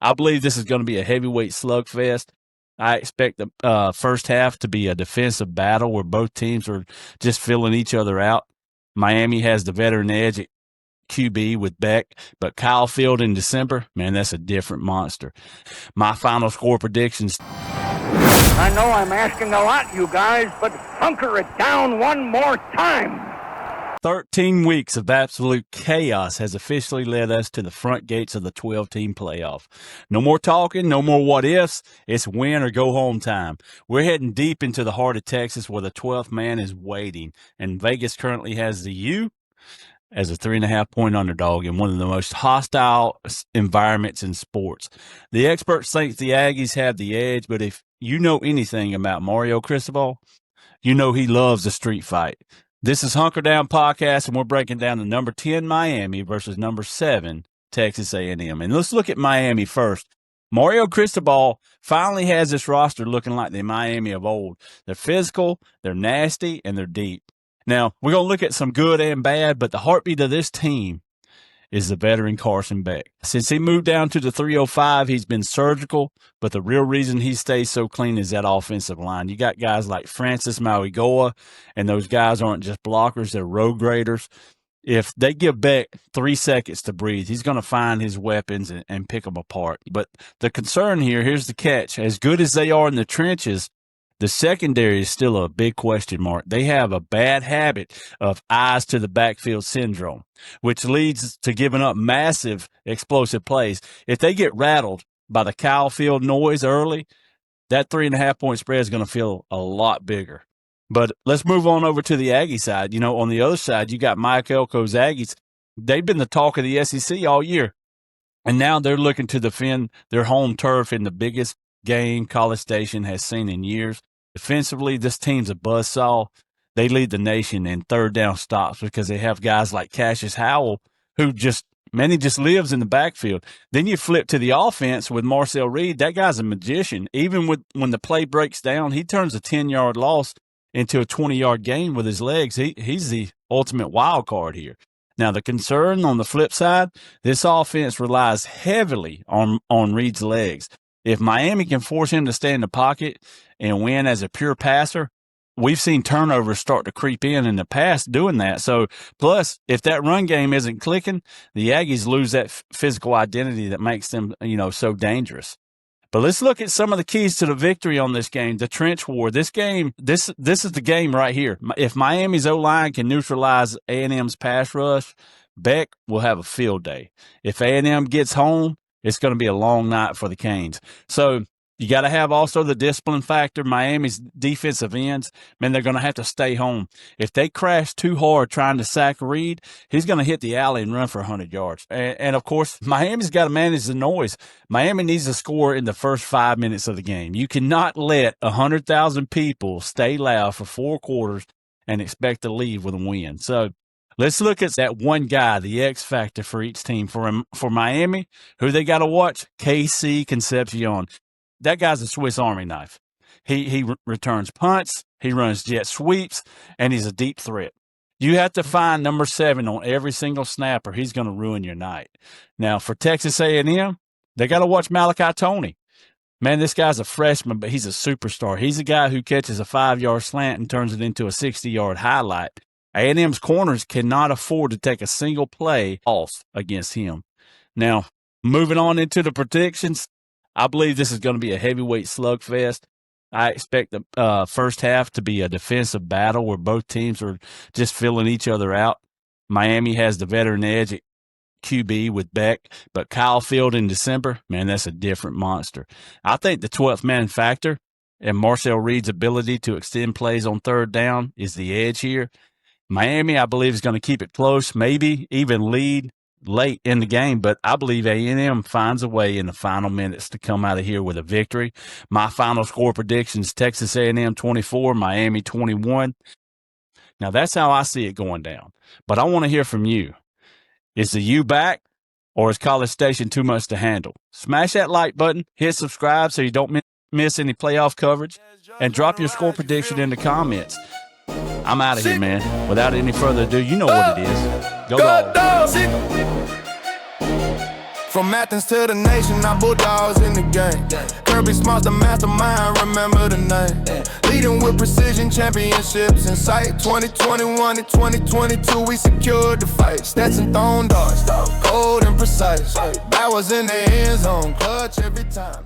I believe this is going to be a heavyweight slugfest. I expect the first half to be a defensive battle where both teams are just filling each other out. Miami has the veteran edge at QB with Beck, but Kyle Field in December, man, that's a different monster. My final score predictions. I know I'm asking a lot, you guys, but hunker it down one more time. 13 weeks of absolute chaos has officially led us to the front gates of the 12-team playoff. No more talking, no more what-ifs. It's win or go home time. We're heading deep into the heart of Texas where the 12th man is waiting, and Vegas currently has the U as a 3.5-point underdog in one of the most hostile environments in sports. The experts think the Aggies have the edge, but if you know anything about Mario Cristobal, you know he loves a street fight. This is Hunker Down Podcast, and we're breaking down the number 10 Miami versus number 7 Texas A&M. And let's look at Miami first. Mario Cristobal finally has this roster looking like the Miami of old. They're physical, they're nasty, and they're deep. Now, we're going to look at some good and bad, but the heartbeat of this team is the veteran Carson Beck. Since he moved down to the 305, he's been surgical, but the real reason he stays so clean is that offensive line. You got guys like Francis Mauigoa, and those guys aren't just blockers, they're road graders. If they give Beck 3 seconds to breathe, he's going to find his weapons and pick them apart. But the concern here, here's the catch. As good as they are in the trenches, the secondary is still a big question mark. They have a bad habit of eyes to the backfield syndrome, which leads to giving up massive explosive plays. If they get rattled by the Kyle Field noise early, that 3.5-point spread is going to feel a lot bigger. But let's move on over to the Aggie side. You know, on the other side, you got Mike Elko's Aggies. They've been the talk of the SEC all year, and now they're looking to defend their home turf in the biggest game College Station has seen in years. Defensively, this team's a buzzsaw. They lead the nation in third down stops because they have guys like Cassius Howell who just lives in the backfield. Then you flip to the offense with Marcel Reed. That guy's a magician. Even when the play breaks down, he turns a 10-yard loss into a 20-yard gain with his legs. He's the ultimate wild card here. Now, the concern on the flip side, this offense relies heavily on Reed's legs. If Miami can force him to stay in the pocket and win as a pure passer, we've seen turnovers start to creep in the past doing that. So, plus, if that run game isn't clicking, the Aggies lose that physical identity that makes them, so dangerous. But let's look at some of the keys to the victory on this game, the trench war. This game, this is the game right here. If Miami's O-line can neutralize A&M's pass rush, Beck will have a field day. If A&M gets home, it's going to be a long night for the Canes. So you got to have also the discipline factor. Miami's defensive ends, man, they're going to have to stay home. If they crash too hard trying to sack Reed, he's going to hit the alley and run for 100 yards. And of course, Miami's got to manage the noise. Miami needs to score in the first 5 minutes of the game. You cannot let 100,000 people stay loud for 4 quarters and expect to leave with a win. So let's look at that one guy, the X factor for each team. For Miami, who they got to watch? KC Concepcion. That guy's a Swiss Army knife. He returns punts, he runs jet sweeps, and he's a deep threat. You have to find number 7 on every single snap or he's going to ruin your night. Now, for Texas A&M, they got to watch Malachi Toney. Man, this guy's a freshman, but he's a superstar. He's a guy who catches a 5-yard slant and turns it into a 60-yard highlight. A&M's corners cannot afford to take a single play off against him. Now, moving on into the predictions, I believe this is going to be a heavyweight slugfest. I expect the first half to be a defensive battle where both teams are just filling each other out. Miami has the veteran edge at QB with Beck, but Kyle Field in December, man, that's a different monster. I think the 12th man factor and Marcel Reed's ability to extend plays on third down is the edge here. Miami, I believe, is going to keep it close, maybe even lead late in the game, but I believe A&M finds a way in the final minutes to come out of here with a victory. My final score predictions, Texas A&M 24, Miami 21. Now, that's how I see it going down, but I want to hear from you. Is the U back, or is College Station too much to handle? Smash that like button, hit subscribe so you don't miss any playoff coverage, and drop your score prediction in the comments. I'm out of here, man. Without any further ado, you know what it is. Go Dogs. From Athens to the nation, our bulldogs in the game. Kirby Smart's the mastermind, remember the name. Leading with precision, championships in sight. 2021 and 2022, we secured the fight. Stats and thrown darts, cold and precise. That was in the end zone, clutch every time.